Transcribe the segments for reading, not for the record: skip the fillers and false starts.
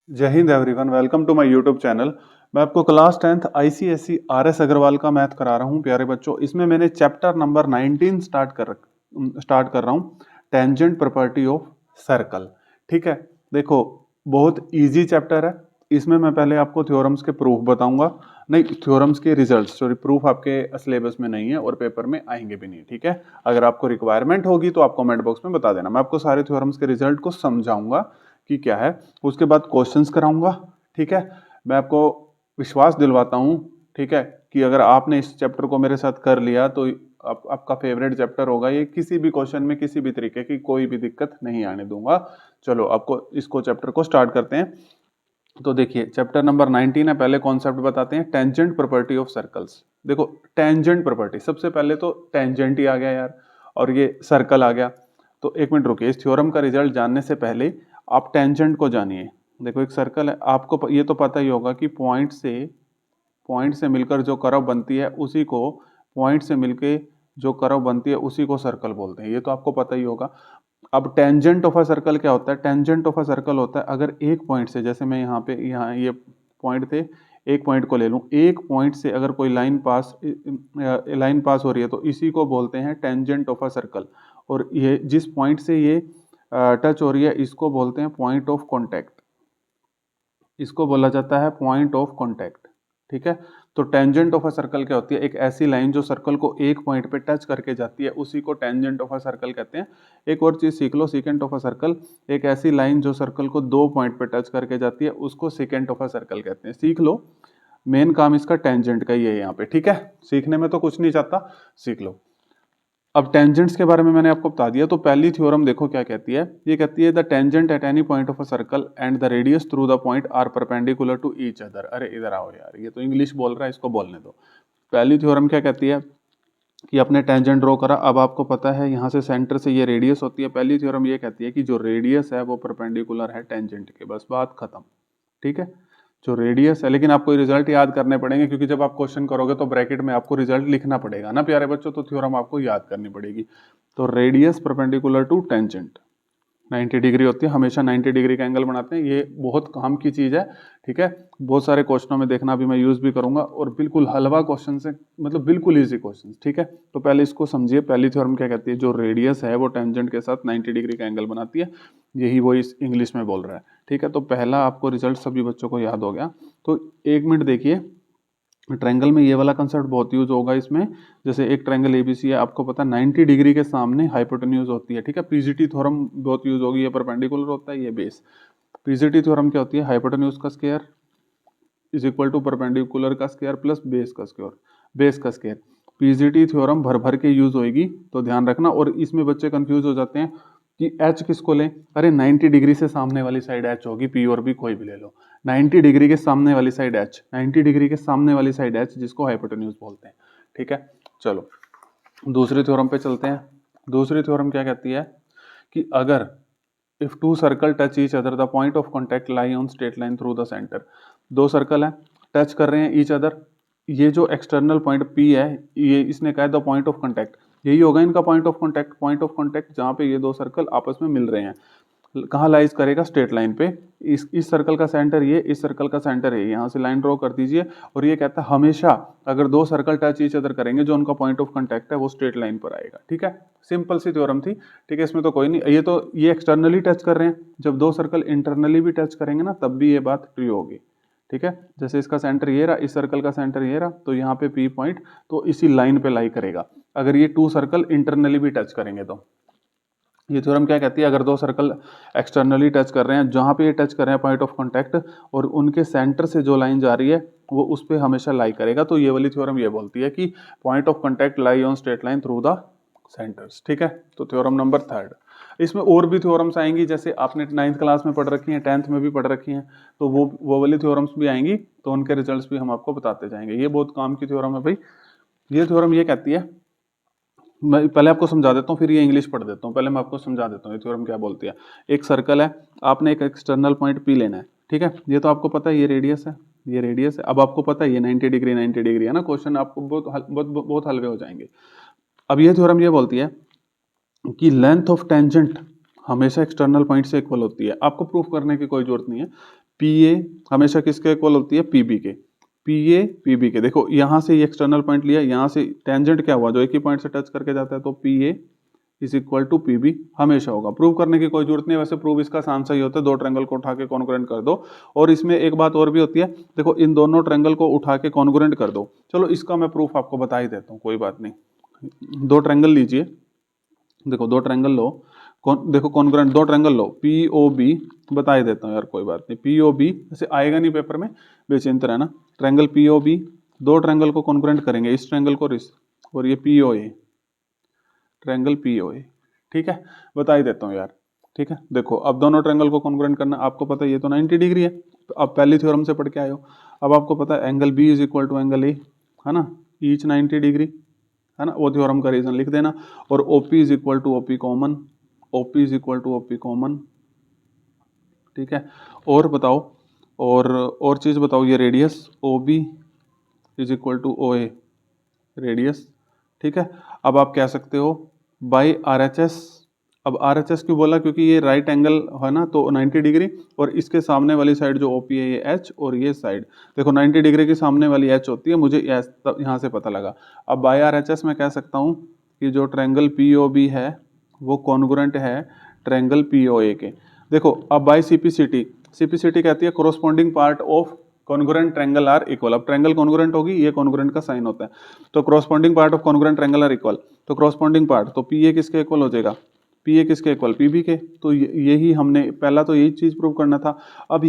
जय Hind everyone, welcome to my YouTube channel. मैं आपको class 10th ICSE RS Agarwal का मैथ करा रहा हूँ प्यारे बच्चों। इसमें मैंने चैप्टर नंबर 19 स्टार्ट कर रहा हूँ, टेंजेंट प्रॉपर्टी ऑफ सर्कल। ठीक है, देखो बहुत इजी चैप्टर है। इसमें मैं पहले आपको थ्योरम्स के प्रूफ बताऊंगा, नहीं थ्योरम्स के रिजल्ट, सॉरी प्रूफ आपके सिलेबस में नहीं है और पेपर में आएंगे भी नहीं। ठीक है, अगर आपको रिक्वायरमेंट होगी तो आप कमेंट बॉक्स में बता देना, मैं आपको सारे थ्योरम्स के रिजल्ट को समझाऊंगा कि क्या है। उसके बाद क्वेश्चंस कराऊंगा। ठीक है, मैं आपको विश्वास दिलवाता हूं, ठीक है, कि अगर आपने इस चैप्टर को मेरे साथ कर लिया तो आपका फेवरेट चैप्टर होगा ये। किसी भी क्वेश्चन में किसी भी तरीके की कोई भी दिक्कत नहीं आने दूंगा। चलो आपको इसको चैप्टर को स्टार्ट करते हैं। तो देखिए चैप्टर नंबर 19 है। पहले कॉन्सेप्ट बताते हैं, टेंजेंट प्रॉपर्टी ऑफ सर्कल्स। देखो टेंजेंट प्रॉपर्टी, सबसे पहले तो टेंजेंट ही आ गया यार, और ये सर्कल आ गया। तो एक मिनट रुकिए, इस थ्योरम का रिजल्ट जानने से पहले आप टेंजेंट को जानिए। देखो एक सर्कल है, आपको ये तो पता ही होगा कि पॉइंट से मिलकर जो कर्व बनती है उसी को पॉइंट से मिलकर जो कर्व बनती है उसी को सर्कल बोलते हैं, ये तो आपको पता ही होगा। अब टेंजेंट ऑफ अ सर्कल क्या होता है? टेंजेंट ऑफ अ सर्कल होता है अगर एक पॉइंट से, जैसे मैं यहाँ ये पॉइंट थे, एक पॉइंट को ले लूं, एक पॉइंट से अगर कोई लाइन पास हो रही है तो इसी को बोलते हैं टेंजेंट ऑफ अ सर्कल। और ये जिस पॉइंट से ये टच हो रही है इसको बोलते हैं पॉइंट ऑफ कॉन्टैक्ट, इसको बोला जाता है पॉइंट ऑफ कॉन्टैक्ट। ठीक है, तो टेंजेंट ऑफ अ सर्कल क्या होती है? एक ऐसी लाइन जो सर्कल को एक पॉइंट पे टच करके जाती है उसी को टेंजेंट ऑफ अ सर्कल कहते हैं। एक और चीज सीख लो, सीकेंट ऑफ अ सर्कल, एक ऐसी लाइन जो सर्कल को दो पॉइंट पे टच करके जाती है उसको सीकेंट ऑफ अ सर्कल कहते हैं। सीख लो, मेन काम इसका टेंजेंट का ही है यहाँ पे। ठीक है, सीखने में तो कुछ नहीं चाहता, सीख लो। अब टेंजेंट्स के बारे में मैंने आपको बता दिया, तो पहली थ्योरम देखो क्या कहती है। ये कहती है the tangent at any point of a circle and the radius through the point are perpendicular to each other. अरे इधर आओ यार, ये तो इंग्लिश बोल रहा है, इसको बोलने दो। पहली थ्योरम क्या कहती है कि अपने टेंजेंट ड्रॉ करा। अब आपको पता है यहाँ से सेंटर से ये रेडियस होती है। पहली थ्योरम ये कहती है कि जो रेडियस है वो परपेंडिकुलर है टेंजेंट के, बस बात खत्म। ठीक है, जो रेडियस है, लेकिन आपको रिजल्ट याद करने पड़ेंगे क्योंकि जब आप क्वेश्चन करोगे तो ब्रैकेट में आपको रिजल्ट लिखना पड़ेगा ना प्यारे बच्चों, तो थ्योरम आपको याद करनी पड़ेगी। तो radius perpendicular to tangent 90 degree होती है, हमेशा 90 डिग्री का एंगल बनाते हैं, ये बहुत काम की चीज है। ठीक है, बहुत सारे क्वेश्चनों में देखना, अभी मैं यूज भी करूंगा, और बिल्कुल हलवा क्वेश्चन से, मतलब बिल्कुल इजी क्वेश्चन। ठीक है, तो पहले इसको समझिए, पहली थ्योरम क्या कहती है? जो रेडियस है वो टेंजेंट के साथ 90 डिग्री का एंगल बनाती है, यही वो इस इंग्लिश में बोल रहा है। ठीक है, तो पहला आपको रिजल्ट सभी बच्चों को याद हो गया। तो एक मिनट देखिए, ट्रायंगल में ये वाला कंसेप्ट बहुत यूज होगा इसमें। जैसे एक ट्रायंगल एबीसी है, आपको पता है 90 डिग्री के सामने हाइपोटेन्यूज होती है। ठीक है, पीजीटी थ्योरम बहुत यूज होगी, ये परपेंडिकुलर होता है, ये बेस। पीजीटी थ्योरम क्या होती है? हाइपोटेन्यूज का square is equal to perpendicular का स्क्वायर प्लस बेस का स्क्वायर, बेस का स्क्वायर। पीजीटी थ्योरम भर भर के यूज होगी, तो ध्यान रखना। और इसमें बच्चे कंफ्यूज हो जाते हैं कि एच किसको लें। अरे 90 डिग्री से सामने वाली साइड एच होगी, पी और बी कोई भी ले लो। 90 डिग्री के सामने वाली साइड एच, 90 डिग्री के सामने वाली साइड एच, जिसको हाइपोटेन्यूज बोलते हैं। ठीक है, चलो दूसरी थ्योरम पे चलते हैं। दूसरी थ्योरम क्या कहती है कि अगर if two circle touch each other the point of contact lie on straight line through the centre. दो सर्कल है, टच कर रहे हैं ईच अदर, ये जो एक्सटर्नल पॉइंट पी है, ये इसने कहा है द पॉइंट ऑफ कॉन्टैक्ट, यही होगा इनका point of contact. Point of contact जहां पे ये दो सर्कल आपस में मिल रहे हैं, कहाँ लाइज करेगा? स्ट्रेट लाइन पे। इस सर्कल का सेंटर ये, इस सर्कल का सेंटर ये, यहाँ से लाइन ड्रॉ कर दीजिए। और ये कहता है हमेशा अगर दो सर्कल टच ईच अदर करेंगे, जो उनका पॉइंट ऑफ कांटेक्ट है वो स्ट्रेट लाइन पर आएगा। ठीक है, सिंपल सी थ्योरम थी। ठीक है, इसमें तो कोई नहीं, ये एक्सटर्नली टच कर रहे हैं, जब दो सर्कल इंटरनली भी टच करेंगे ना तब भी ये बात ट्रू होगी। ठीक है, जैसे इसका सेंटर ये रहा, इस सर्कल का सेंटर ये रहा, तो यहाँ पे पी पॉइंट तो इसी लाइन पे लाई करेगा अगर ये टू सर्कल इंटरनली भी टच करेंगे तो। ये थ्योरम क्या कहती है? अगर दो सर्कल एक्सटर्नली टच कर रहे हैं, जहां पे ये टच कर रहे हैं पॉइंट ऑफ कांटेक्ट, और उनके सेंटर से जो लाइन जा रही है वो उस पर हमेशा लाई करेगा, तो ये वाली थ्योरम ये बोलती है कि point of contact lie on straight line through the centres. ठीक है, तो थ्योरम नंबर थर्ड। इसमें और भी थ्योरम्स आएंगी, जैसे आपने 9th क्लास में पढ़ रखी हैं, 10th में भी पढ़ रखी हैं, तो वो वाली थ्योरम्स भी आएंगी, तो उनके रिजल्ट्स भी हम आपको बताते जाएंगे। ये बहुत काम की थ्योरम है भाई। ये थ्योरम ये कहती है, मैं पहले आपको समझा देता हूँ फिर ये इंग्लिश पढ़ देता हूँ। पहले मैं आपको समझा देता हूँ ये थ्योरम क्या बोलती है। एक सर्कल है, आपने एक एक्सटर्नल पॉइंट पी लेना है। ठीक है, ये तो आपको पता है, ये रेडियस है, ये रेडियस है। अब आपको पता है ये 90 डिग्री 90 डिग्री है ना, क्वेश्चन आपको बहुत हलवे हो जाएंगे। अब ये थ्योरम ये बोलती है कि लेंथ ऑफ टेंजेंट हमेशा एक्सटर्नल पॉइंट से इक्वल होती है। आपको प्रूफ करने की कोई जरूरत नहीं है, पी ए हमेशा किसके इक्वल होती है, पी बी के। पी ए पी बी के, देखो यहाँ से ये एक्सटर्नल पॉइंट लिया, यहाँ से टेंजेंट क्या हुआ, जो एक ही पॉइंट से टच करके जाता है, तो P A is equal to P B हमेशा होगा। प्रूव करने की कोई जरूरत नहीं है, वैसे प्रूव इसका आसान सा ही होता है, दो ट्रायंगल को उठा के कॉन्ग्रुएंट कर दो। और इसमें एक बात और भी होती है, देखो इन दोनों ट्रायंगल को उठा के कॉन्ग्रुएंट कर दो। चलो इसका मैं प्रूफ आपको बता ही देता हूँ, कोई बात नहीं। दो ट्रायंगल लीजिए, देखो दो ट्रायंगल लो, देखो कॉन्ग्रुएंट दो ट्रायंगल लो, पी ओ बी, बता ही देता हूँ यार, कोई बात नहीं। पी ओ बी ऐसे आएगा नहीं पेपर में, बेचिंत रहना। ट्रायंगल पी ओ बी, दो ट्रायंगल को कॉन्ग्रुएंट करेंगे, इस ट्रायंगल को और ये पी ओ ए, ट्रायंगल पी ओ ए, ठीक है, बता ही देता हूँ यार, ठीक है। देखो अब दोनों ट्रायंगल को कॉन्ग्रुएंट करना, आपको पता है ये तो 90 डिग्री है, तो आप पहली थ्योरम से पढ़ के आए हो। अब आपको पता है angle B is equal to angle A, है ना, ईच 90 डिग्री, है ना, वो थ्योरम का रीजन लिख देना। और OP is equal to OP common, OP is equal to OP common, ठीक है। और बताओ, और चीज बताओ, ये radius O B is equal to O A radius, ठीक है। अब आप कह सकते हो बाई आर एच एस। अब आर एच एस क्यों बोला, क्योंकि ये राइट एंगल है ना, तो 90 डिग्री, और इसके सामने वाली साइड जो ओपी है ये एच, और ये साइड देखो 90 डिग्री की सामने वाली एच होती है, मुझे यहाँ से पता लगा। अब बाई आर एच एस मैं कह सकता हूँ कि जो ट्रायंगल पी ओ बी है वो कॉन्ग्रुएंट है ट्रायंगल पी ओ ए के। देखो अब बाई सीपीसीटी, सीपीसीटी कहती है corresponding part of congruent triangle are equal. अब ट्रायंगल कॉन्ग्रुएंट होगी, ये कॉन्ग्रुएंट का साइन होता है, तो corresponding part of congruent triangle are equal, तो कोरोस्पोंडिंग पार्ट, तो पी ए किसके इक्वल हो जाएगा, पी ए किसके इक्वल, पी बी के। तो यही हमने पहला तो यही चीज प्रूव करना था। अब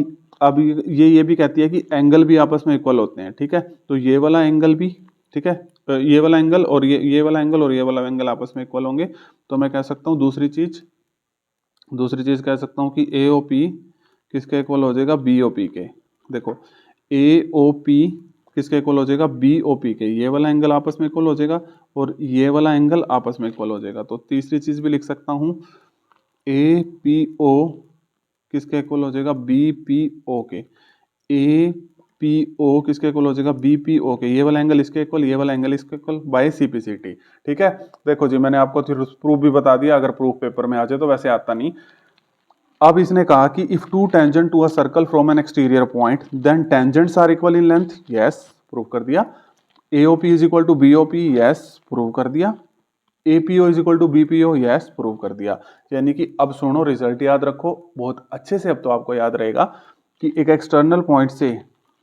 ये भी कहती है कि एंगल भी आपस में इक्वल होते हैं, ठीक है। तो ये वाला एंगल भी, ठीक है, ये वाला एंगल और ये वाला एंगल और ये वाला एंगल आपस में इक्वल होंगे। तो मैं कह सकता हूँ दूसरी चीज कह सकता हूँ कि ए ओ पी किसके इक्वल हो जाएगा, बी ओ पी के। देखो ए ओ पी किसके इक्वल हो जाएगा, बी ओ पी के। ये वाला एंगल आपस में इक्वल हो जाएगा और ये वाला एंगल आपस में इक्वल हो जाएगा। तो तीसरी चीज भी लिख सकता हूँ, ए पी ओ किसके इक्वल हो जाएगा, बी पी ओ के। ए पी ओ किसके इक्वल हो जाएगा, बी पी ओ के। ये वाला एंगल इसके इक्वल, ये वाला एंगल इसके इक्वल बाय सीपीसीटी, ठीक है। देखो जी मैंने आपको प्रूफ भी बता दिया, अगर प्रूफ पेपर में आ जाए तो, वैसे आता नहीं। अब इसने कहा कि if two tangent to a circle from an exterior point then tangents are equal in length, yes prove कर दिया। AOP is equal to BOP, yes prove कर दिया। APO is equal to BPO, yes prove कर दिया। यानी कि अब सुनो, रिजल्ट याद रखो बहुत अच्छे से, अब तो आपको याद रहेगा कि एक एक्सटर्नल पॉइंट से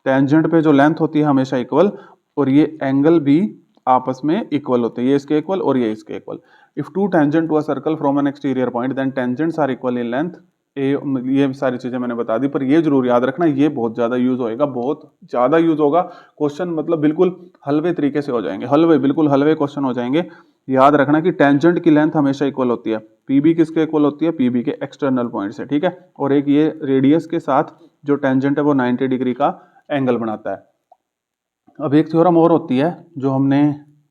टेंजेंट पे जो लेंथ होती है हमेशा इक्वल, और ये एंगल भी आपस में इक्वल होते हैं, ये इसके इक्वल और ये इसके equal. If two tangent to a circle from an exterior point then tangents are equal in length. ये सारी चीजें मैंने बता दी, पर ये जरूर याद रखना, ये बहुत ज्यादा यूज होएगा, बहुत ज्यादा यूज होगा। क्वेश्चन मतलब बिल्कुल हलवे तरीके से हो जाएंगे, बिल्कुल हलवे क्वेश्चन हो जाएंगे। याद रखना कि टेंजेंट की लेंथ हमेशा इक्वल होती है, पीबी किसके इक्वल होती है, पीबी के एक्सटर्नल पॉइंट से, ठीक है। और एक ये रेडियस के साथ जो टेंजेंट है वो 90 डिग्री का एंगल बनाता है। अब एक थ्योरम और होती है जो हमने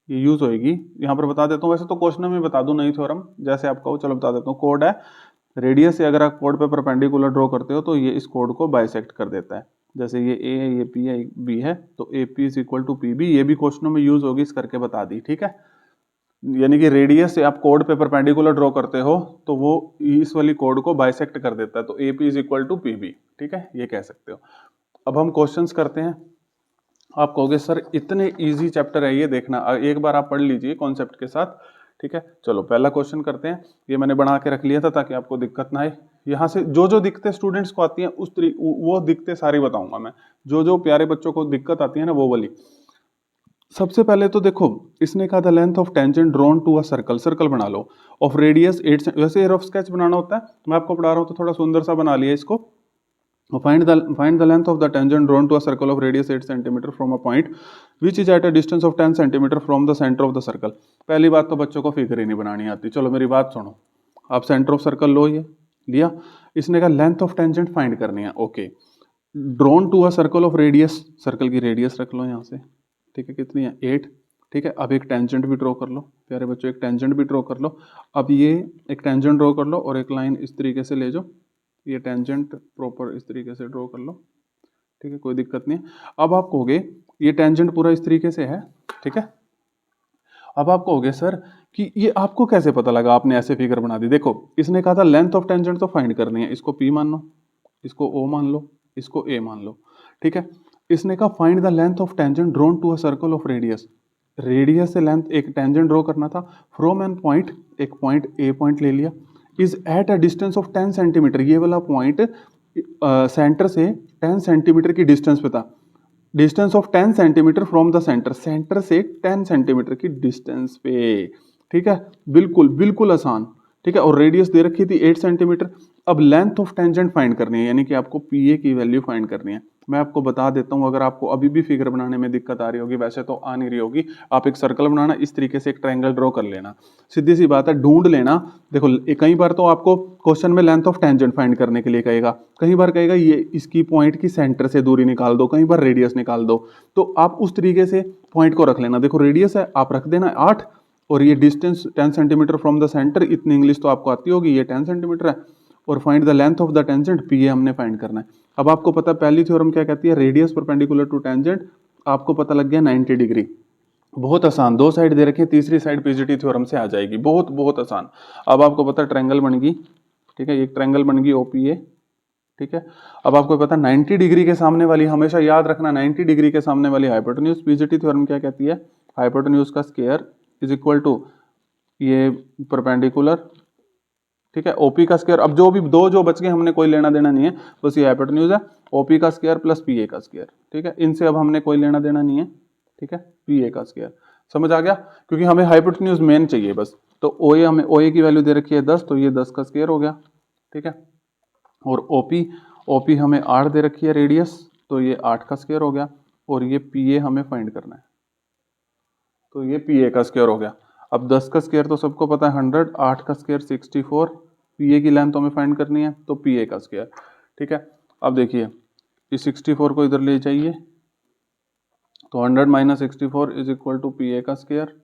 ये यूज होएगी, यहाँ पर बता देता हूँ, वैसे तो क्वेश्चन में बता दूं नई थ्योरम, जैसे आप कहो, चलो बता देता हूँ। कोड है, रेडियस से अगर आप कोड पे परपेंडिकुलर ड्रॉ करते हो तो ये इस कोड को बाइसेक्ट कर देता है। जैसे ये ए है, ये पी है, बी है, तो A P is equal to P B, ये भी क्वेश्चनों में यूज होगी, इस करके बता दी, ठीक है। यानी कि रेडियस से आप कोड पे परपेंडिकुलर ड्रॉ करते हो तो वो इस वाली कोड को बाइसेक्ट कर देता है, तो A P is equal to P B, ठीक है, ये कह सकते हो। अब हम क्वेश्चंस करते हैं। आप कहोगे सर इतने इजी चैप्टर है ये, देखना एक बार आप पढ़ लीजिए कॉन्सेप्ट के साथ, ठीक है। चलो पहला क्वेश्चन करते हैं, ये मैंने बना के रख लिया था ताकि आपको दिक्कत ना आए। यहाँ से जो जो दिक्कतें स्टूडेंट्स को आती हैं वो दिक्कतें सारी बताऊंगा मैं, जो जो प्यारे बच्चों को दिक्कत आती है ना वो वाली। सबसे पहले तो देखो, इसने कहा था length of tangent drawn to a circle, circle बना लो, ऑफ रेडियस 8, वैसे रफ स्केच बनाना होता है, मैं आपको पढ़ा रहा हूँ तो थोड़ा सुंदर सा बना लिया इसको। Find the length of the tangent drawn to a circle of radius 8 cm from a point which is at a distance of 10 cm from the center of the circle। पहली बात तो बच्चों को फिगर ही नहीं बनानी आती, चलो मेरी बात सुनो। आप सेंटर ऑफ सर्कल लो, ये लिया, इसने कहा लेंथ ऑफ टेंजेंट फाइंड करनी है, okay. Drawn to a circle of radius, circle की रेडियस रख लो यहाँ से, ठीक है, कितनी है 8, ठीक है। अब एक टेंजेंट भी ड्रॉ कर लो प्यारे बच्चों, एक टेंजेंट भी ड्रॉ कर लो। अब ये एक टेंजेंट ड्रॉ कर लो और एक लाइन इस तरीके से ले जाओ, ये टेंजेंट प्रॉपर इस तरीके से ड्रॉ कर लो, ठीक है, कोई दिक्कत नहीं है। अब आप कहोगे ये टेंजेंट पूरा इस तरीके से है, ठीक है। अब आप कहोगे सर कि ये आपको कैसे पता लगा, आपने ऐसे फिगर बना दी। देखो इसने कहा था लेंथ ऑफ टेंजेंट तो फाइंड करनी है, इसको P मान लो, इसको O मान लो, इसको ए मान लो, ठीक है। इसने कहा find the length of tangent drawn to a circle of radius, radius से लेंथ एक टेंजेंट ड्रॉ करना था फ्रॉम एन पॉइंट, एक पॉइंट ए पॉइंट ले लिया, is at a distance of 10 centimetre, ये वाला पॉइंट सेंटर से 10 सेंटीमीटर की डिस्टेंस पे था, distance of 10 centimetre from the centre, centre से 10 सेंटीमीटर की डिस्टेंस पे, ठीक है। बिल्कुल बिल्कुल आसान, ठीक है। और रेडियस दे रखी थी 8 सेंटीमीटर। अब लेंथ ऑफ टेंजेंट फाइंड करनी है, यानी कि आपको पी ए की वैल्यू फाइंड करनी है। मैं आपको बता देता हूं, अगर आपको अभी भी फिगर बनाने में दिक्कत आ रही होगी, वैसे तो आ नहीं रही होगी, आप एक सर्कल बनाना, इस तरीके से एक ट्रायंगल ड्रॉ कर लेना, सीधी सी बात है, ढूंढ लेना। देखो कई बार तो आपको क्वेश्चन में लेंथ ऑफ टेंजेंट फाइंड करने के लिए कहेगा, कई बार कहेगा ये इसकी पॉइंट की सेंटर से दूरी निकाल दो, कई बार रेडियस निकाल दो, तो आप उस तरीके से पॉइंट को रख लेना। देखो रेडियस है, आप रख देना 8, और ये distance 10 centimetre from the centre, इतनी इंग्लिश तो आपको आती होगी, ये 10 सेंटीमीटर है, और find the length of the tangent, P A हमने फाइंड करना है। अब आपको पता है पहली थ्योरम क्या कहती है, रेडियस परपेंडिकुलर टू टेंजेंट, आपको पता लग गया 90 डिग्री। बहुत आसान, दो साइड दे रखी है, तीसरी साइड पीजीटी थ्योरम से आ जाएगी, बहुत बहुत आसान। अब आपको पता है ट्रायंगल बन गई, ठीक है, एक ट्रायंगल बन गई ओपीए, ठीक है। अब आपको पता है 90 डिग्री के सामने वाली, हमेशा याद रखना 90 डिग्री के सामने वाली हाइपोटेन्यूज, पीजीटी थ्योरम क्या कहती है, हाइपोटेन्यूज का स्क्वायर इज इक्वल टू ये परपेंडिकुलर, ठीक है, ओपी का स्क्वायर। अब जो भी दो जो बच गए हमने कोई लेना देना नहीं है, बस ये हाइपोटेन्यूज है, ओपी का स्क्वायर प्लस पी ए का स्क्वायर, ठीक है, इनसे अब हमने कोई लेना देना नहीं है, ठीक है, पी ए का स्क्वायर, समझ आ गया, क्योंकि हमें हाइपोटेन्यूज मेन चाहिए बस। तो ओ ए, हमें ओ ए की वैल्यू दे रखी है 10, तो ये 10 का स्क्वायर हो गया, ठीक है। और ओपी, ओपी हमें 8 दे रखी है रेडियस, तो ये 8 का स्क्वायर हो गया, और ये पी ए हमें फाइंड करना है, तो ये पी ए का स्क्वायर हो गया। अब 10 का स्क्वायर तो सबको पता है 100, 8 का स्क्वायर 64, पी ए की लेंथ तो हमें फाइंड करनी है, तो पी ए का स्क्वायर, ठीक है। अब देखिए इस 64 को इधर ले जाइए, तो 100 minus 64 is equal to P A का स्क्वायर।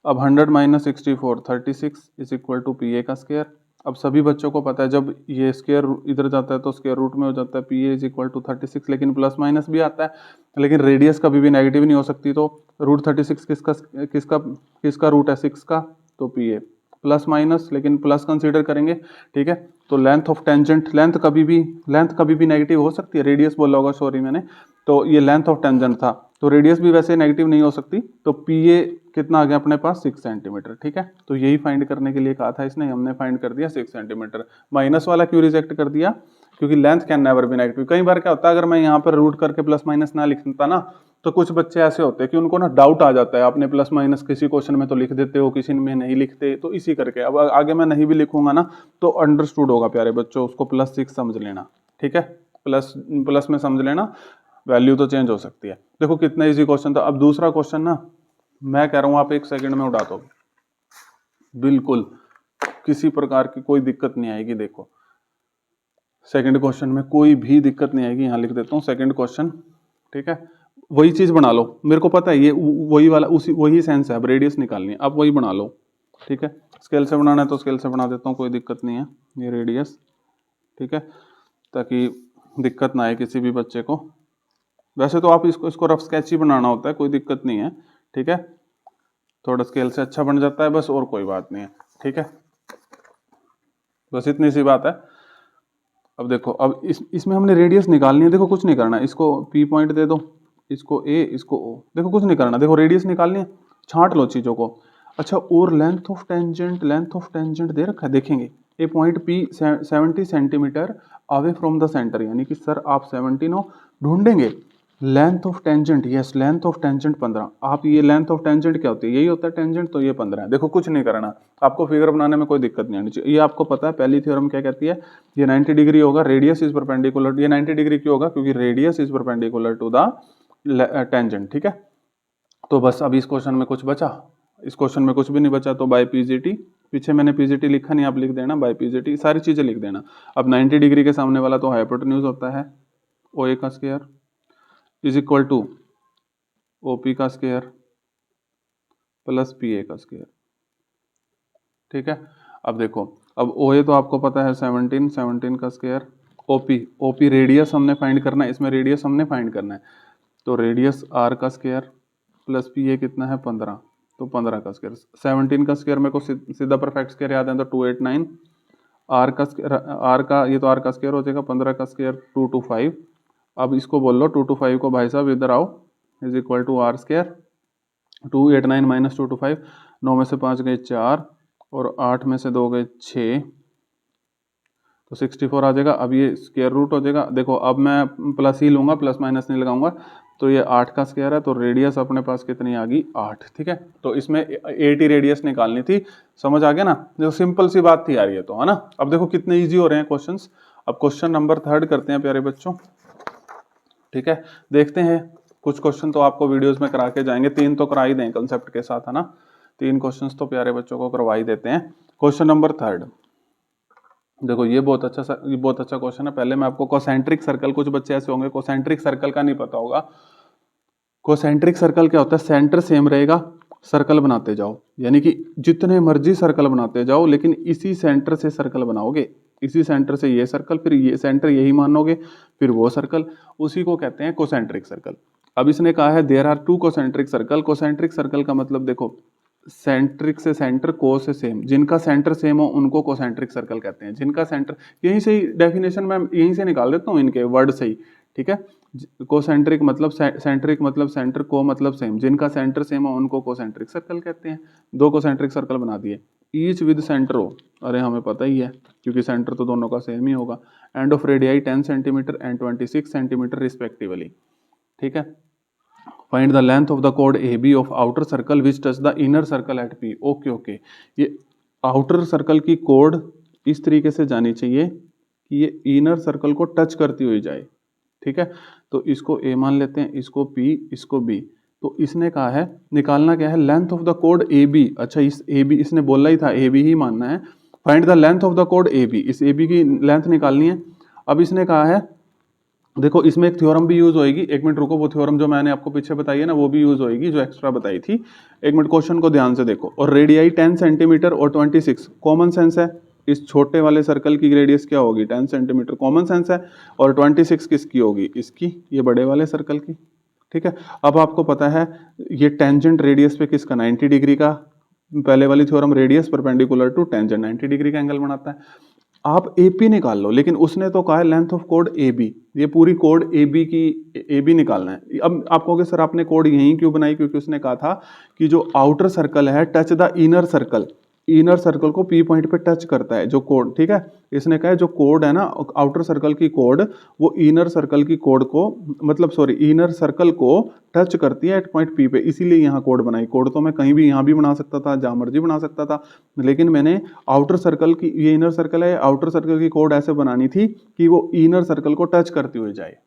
अब 100 minus 64 36 is equal to P A का स्क्वायर। अब सभी बच्चों को पता है जब ये स्क्वायर इधर जाता है तो स्क्वायर रूट में हो जाता है, P A is equal to 36, लेकिन प्लस माइनस भी आता है, लेकिन रेडियस कभी भी नेगेटिव नहीं हो सकती, तो रूट 36 किसका किसका किसका रूट है 6 का, तो पी ए प्लस माइनस, लेकिन प्लस कंसीडर करेंगे, ठीक है। तो लेंथ ऑफ टेंजेंट, लेंथ कभी भी नेगेटिव हो सकती है, रेडियस बोला होगा सॉरी मैंने, तो ये लेंथ ऑफ टेंजेंट था, तो रेडियस भी वैसे नेगेटिव नहीं हो सकती, तो पी ए कितना आ गया अपने पास 6 सेंटीमीटर, ठीक है। तो यही फाइंड करने के लिए कहा था इसने, हमने फाइंड कर दिया 6 सेंटीमीटर। माइनस वाला क्यों रिजेक्ट कर दिया, क्योंकि length can never be negative. कई बार क्या होता है, अगर मैं यहाँ पर रूट करके प्लस माइनस ना लिखता ना, तो कुछ बच्चे ऐसे होते हैं कि उनको ना डाउट आ जाता है, आपने प्लस माइनस किसी क्वेश्चन में तो लिख देते हो, किसी में नहीं लिखते, तो इसी करके अब आगे मैं नहीं भी लिखूंगा ना तो अंडरस्टूड होगा प्यारे बच्चों, उसको +6 समझ लेना, ठीक है, प्लस में समझ लेना, वैल्यू तो चेंज हो सकती है। देखो कितना इजी क्वेश्चन था। अब दूसरा क्वेश्चन ना मैं कह रहा हूं आप 1 सेकंड में उड़ा दोगे, बिल्कुल किसी प्रकार की कोई दिक्कत नहीं आएगी। देखो सेकंड क्वेश्चन में कोई भी दिक्कत नहीं आएगी, यहां लिख देता हूं सेकंड क्वेश्चन, ठीक है। वही चीज बना लो, मेरे को पता है ये वही वाला वही सेंस है, अब रेडियस निकालनी है, आप वही बना लो, ठीक है। स्केल से बनाना है तो स्केल से बना देता हूँ, कोई दिक्कत नहीं है, ये रेडियस, ठीक है, ताकि दिक्कत ना आए किसी भी बच्चे को। वैसे तो आप इसको रफ स्केच ही बनाना होता है, कोई दिक्कत नहीं है, ठीक है, थोड़ा स्केल से अच्छा बन जाता है बस, और कोई बात नहीं है, ठीक है, बस इतनी सी बात है। अब देखो, अब इसमें हमने रेडियस निकालनी है, देखो कुछ नहीं करना, इसको पी पॉइंट दे दो, इसको ए, इसको ओ, देखो कुछ नहीं करना, देखो रेडियस निकालनी है, छांट लो चीजों को। अच्छा, और लेंथ ऑफ टेंजेंट दे रखा है, देखेंगे a point P 70 centimetre away from the centre, यानी कि सर आप 17 हो, ढूंढेंगे length of tangent, yes length of tangent 15। आप ये लेंथ ऑफ टेंजेंट क्या होती है, यही होता है टेंजेंट, तो ये 15 है। देखो कुछ नहीं करना, आपको फिगर बनाने में कोई दिक्कत नहीं आनी चाहिए, ये आपको पता है पहली थ्योरम क्या कहती है, ये 90 डिग्री होगा, रेडियस इज परपेंडिकुलर, ये 90 डिग्री क्यों होगा, क्योंकि radius is perpendicular to the tangent, ठीक है। तो बस अभी इस क्वेश्चन में कुछ बचा, इस क्वेश्चन में कुछ भी नहीं बचा, तो बाय पीजीटी, पीछे मैंने पीजीटी लिखा नहीं, आप लिख देना बाय पीजीटी, सारी चीजें लिख देना। अब 90 डिग्री के सामने वाला तो हाइपोटेन्यूज होता है ओ ए का square is equal to OP का स्क्वायर प्लस पी ए का स्क्वायर, ठीक है। अब देखो, अब ओ ए तो आपको पता है 17 का स्क्वायर, ओपी रेडियस हमने फाइंड करना है, इसमें रेडियस हमने फाइंड करना है, तो रेडियस आर का स्क्वायर प्लस पी ए कितना है 15, तो 15 का स्क्वायर, 17 का स्क्वायर मेरे को सीधा परफेक्ट स्क्वायर याद है तो 289, आर का ये तो आर का स्क्वायर हो जाएगा, 15 का स्क्वायर 2 to 5। अब इसको बोल लो 2 to 5 को भाई साहब इधर आओ, is equal to R square 2 8 9 minus 2 to 5, 9 में से 5 गए 4 और 8 में से 2 गए 6, तो 64 आ जाएगा। अब ये स्क्वायर रूट हो जाएगा। देखो अब मैं प्लस ही लूंगा, प्लस माइनस नहीं लगाऊंगा, तो ये 8 का स्क्वायर है, तो रेडियस अपने पास कितनी आ गई 8। ठीक है, तो इसमें 80 रेडियस निकालनी थी। समझ आ गया ना, जो सिंपल सी बात थी यार ये तो, है ना। अब देखो कितने ईजी हो रहे हैं क्वेश्चंस। अब क्वेश्चन नंबर 3 करते हैं प्यारे बच्चों। ठीक है, देखते हैं, कुछ क्वेश्चन तो आपको वीडियोस में करा के जाएंगे, 3 तो करा ही दें कंसेप्ट के साथ, है ना। 3 क्वेश्चंस तो प्यारे बच्चों को करवा ही देते हैं। क्वेश्चन नंबर 3, देखो ये बहुत अच्छा क्वेश्चन है। पहले मैं आपको कोसेंट्रिक सर्कल, कुछ बच्चे ऐसे होंगे कोसेंट्रिक सर्कल का नहीं पता होगा। कोसेंट्रिक सर्कल क्या होता है, सेंटर सेम रहेगा, सर्कल बनाते जाओ, यानी कि जितने मर्जी सर्कल बनाते जाओ, लेकिन इसी सेंटर से सर्कल बनाओगे, इसी सेंटर से ये सर्कल, फिर ये सेंटर यही मानोगे, फिर वो सर्कल, उसी को कहते हैं कोसेंट्रिक सर्कल। अब इसने कहा है there are 2 concentric circle. Concentric circle का मतलब देखो, सेंट्रिक से सेंटर, को से सेम, जिनका सेंटर सेम हो उनको कोसेंट्रिक सर्कल कहते हैं। जिनका सेंटर, यहीं से ही डेफिनेशन मैं यहीं से निकाल देता हूँ इनके वर्ड से ही। ठीक है, कोसेंट्रिक मतलब सेंट्रिक मतलब सेंटर, को मतलब सेम, जिनका सेंटर सेम हो उनको कोसेंट्रिक सर्कल कहते हैं। 2 कोसेंट्रिक सर्कल बना दिए, ईच विद सेंटर हो, अरे हमें पता ही है क्योंकि सेंटर तो दोनों का सेम ही होगा, and of radii 10 centimetre and 26 centimetre respectively. ठीक है, find the length of the कोड A B of outer circle which touch the inner circle at P. Okay, ये आउटर सर्कल की कोड इस तरीके से जानी चाहिए कि ये इनर सर्कल को टच करती हुई जाए। ठीक है, तो इसको ए मान लेते हैं, इसको पी, इसको बी। तो इसने कहा है निकालना क्या है, लेंथ ऑफ द कोड ए बी। अच्छा, इस ए बी इसने बोला ही था ए बी ही मानना है। Find the length of the कोड ए बी, इस ए बी की लेंथ निकालनी है। अब इसने कहा है, देखो इसमें एक थ्योरम भी यूज होएगी, एक मिनट रुको, वो थ्योरम जो मैंने आपको पीछे बताई है ना वो भी यूज होएगी, जो एक्स्ट्रा बताई थी। एक मिनट, क्वेश्चन को ध्यान से देखो। और रेडियाई 10 सेंटीमीटर और 26, कॉमन सेंस है, इस छोटे वाले सर्कल की रेडियस क्या होगी 10 सेंटीमीटर, कॉमन सेंस है। और 26 किसकी होगी, इसकी, ये बड़े वाले सर्कल की। ठीक है, अब आपको पता है ये टेंजेंट रेडियस पे किसका 90 डिग्री का, पहले वाली theorem radius perpendicular to tangent 90 degree का एंगल बनाता है। आप एपी निकाल लो, लेकिन उसने तो कहा है लेंथ ऑफ कोड ए बी, ये पूरी कोड ए बी की, ए बी निकालना है। अब आप कहोगे सर आपने कोड यहीं क्यों बनाई, क्योंकि उसने कहा था कि जो आउटर सर्कल है touch the inner circle, inner circle को पी पॉइंट पे टच करता है जो कोड। ठीक है, इसने कहा है जो कोड है ना आउटर सर्कल की कोड, वो इनर सर्कल की कोड को, मतलब सॉरी इनर सर्कल को टच करती है एट पॉइंट पी पे, इसीलिए यहाँ कोड बनाई। कोड तो मैं कहीं भी यहाँ भी बना सकता था, जहाँ मर्जी बना सकता था, लेकिन मैंने आउटर सर्कल की, ये इनर सर्कल है, आउटर सर्कल की कोड ऐसे बनानी थी कि वो इनर सर्कल को टच करती हुई जाए।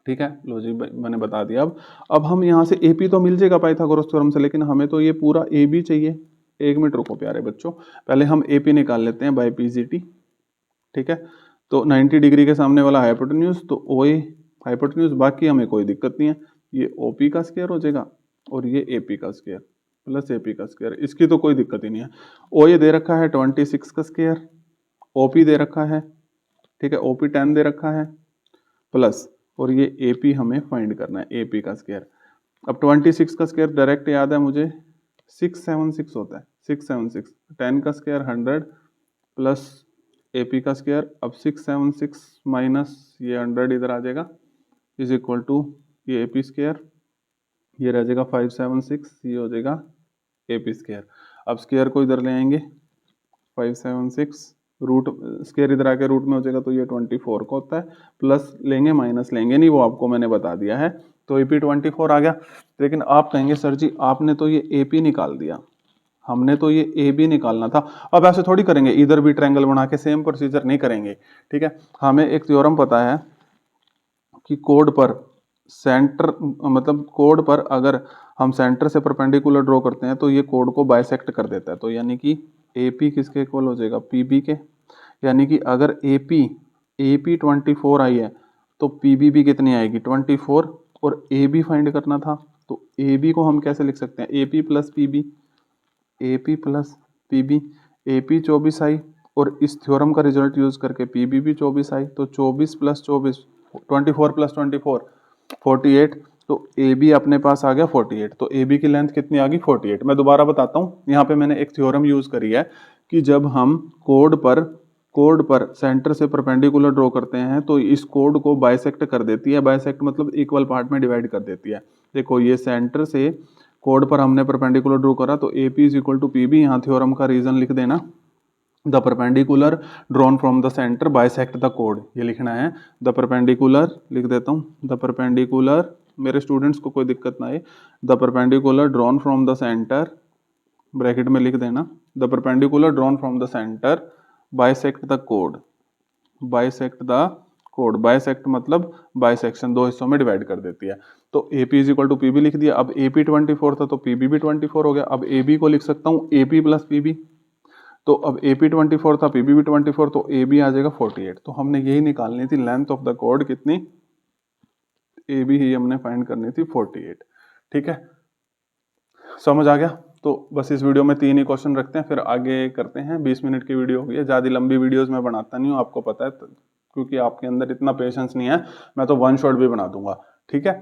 ठीक है, लो जी मैंने बता दिया। अब हम यहाँ से एपी तो मिल जाएगा पाइथागोरस थ्योरम से, लेकिन हमें तो ये पूरा ए बी चाहिए। एक मिनट रुको प्यारे बच्चों, पहले हम एपी निकाल लेते हैं बाय पीजीटी। ठीक है, तो 90 डिग्री के सामने वाला हाइपोटेन्यूज, तो ओ ए हाइपोटेन्यूज, बाकी हमें कोई दिक्कत नहीं है, ये ओपी का स्क्वायर हो जाएगा और ये एपी का स्क्वायर प्लस एपी का स्क्वायर, इसकी तो कोई दिक्कत ही नहीं है। ओ ए दे रखा है 26 का स्क्वायर, ओपी दे रखा है, ठीक है, ओपी 10 दे रखा है, प्लस और ये एपी हमें फाइंड करना है, एपी का स्क्वायर। अब 26 का स्क्वायर डायरेक्ट याद है मुझे, 676 होता है, 676, 10 का स्क्वायर 100 प्लस एपी का स्क्वायर। अब 676 माइनस ये 100 इधर आ जाएगा, इज इक्वल टू ये एपी स्क्वायर, ये रह जाएगा 576, ये हो जाएगा एपी स्क्वायर। अब स्क्वायर को इधर ले आएंगे, 576 रूट, स्क्वायर इधर आके रूट में हो जाएगा, तो ये 24 का होता है, प्लस लेंगे माइनस लेंगे नहीं, वो आपको मैंने बता दिया है, तो एपी 24 आ गया। लेकिन आप कहेंगे सर जी आपने तो ये एपी निकाल दिया, हमने तो ये ए बी निकालना था। अब ऐसे थोड़ी करेंगे, इधर भी ट्रायंगल बना के सेम प्रोसीजर नहीं करेंगे। ठीक है, हमें एक थ्योरम पता है कि कोड पर सेंटर, मतलब कोड पर अगर हम सेंटर से परपेंडिकुलर ड्रॉ करते हैं तो ये कोड को बाइसेक्ट कर देता है, तो यानी कि ए पी किसके इक्वल हो जाएगा, पी बी के। यानी कि अगर ए पी 24 आई है तो पी बी भी कितनी आएगी 24, और ए बी फाइंड करना था, तो ए बी को हम कैसे लिख सकते हैं, A P plus P B, A P plus P B, A P 24 आई और इस थ्योरम का रिजल्ट यूज करके पी बी भी 24 आई, तो 24 प्लस 24, 24 प्लस 24 48, तो ए बी अपने पास आ गया 48। तो ए बी की लेंथ कितनी आ गई 48। मैं दोबारा बताता हूँ, यहाँ पे मैंने एक थ्योरम यूज करी है कि जब हम कोड पर कोड पर सेंटर से परपेंडिकुलर ड्रॉ करते हैं तो इस कोड को बाइसेक्ट कर देती है। बाइसेक्ट मतलब इक्वल पार्ट में डिवाइड कर देती है। देखो ये सेंटर से कोड पर हमने परपेंडिकुलर ड्रॉ करा तो AP is equal to PB। यहाँ थ्योरम का रीजन लिख देना, the perpendicular drawn from the centre bisect the कोड, ये लिखना है। द परपेंडिकुलर लिख देता हूँ, द परपेंडिकुलर, मेरे स्टूडेंट्स को कोई दिक्कत ना आए, the perpendicular drawn from the centre, bracket में लिख देना, the perpendicular drawn from the centre bisect the कोड, बाइसेक्ट द कोड, बाइसेक्ट मतलब बाइसेक्शन, दो हिस्सों में डिवाइड कर देती है। तो AP is equal to PB लिख दिया। अब AP 24 था तो PB भी 24 हो गया। अब AB को लिख सकता हूँ AP प्लस PB, तो अब AP 24 था, PB भी 24, तो AB आ जाएगा 48। तो हमने यही निकालनी थी लेंथ ऑफ द कोड कितनी, AB ही हमने फाइंड करनी थी 48। ठीक है, समझ आ गया। तो बस इस वीडियो में 3 ही क्वेश्चन रखते हैं, फिर आगे करते हैं। 20 मिनट की वीडियो हो गई है, ज़्यादा लंबी वीडियोस मैं बनाता नहीं हूँ, आपको पता है, क्योंकि आपके अंदर इतना पेशेंस नहीं है। मैं तो वन शॉट भी बना दूंगा। ठीक है,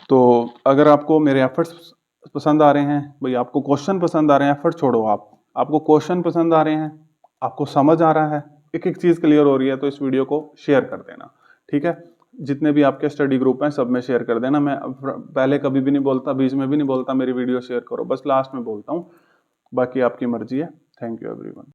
तो अगर आपको मेरे एफर्ट्स पसंद आ रहे हैं, भाई आपको क्वेश्चन पसंद आ रहे हैं, एफर्ट छोड़ो, आपको क्वेश्चन पसंद आ रहे हैं, आपको समझ आ रहा है, एक एक चीज़ क्लियर हो रही है, तो इस वीडियो को शेयर कर देना। ठीक है, जितने भी आपके स्टडी ग्रुप हैं सब में शेयर कर देना। मैं पहले कभी भी नहीं बोलता, बीच में भी नहीं बोलता मेरी वीडियो शेयर करो, बस लास्ट में बोलता हूँ, बाकी आपकी मर्जी है। Thank you everyone.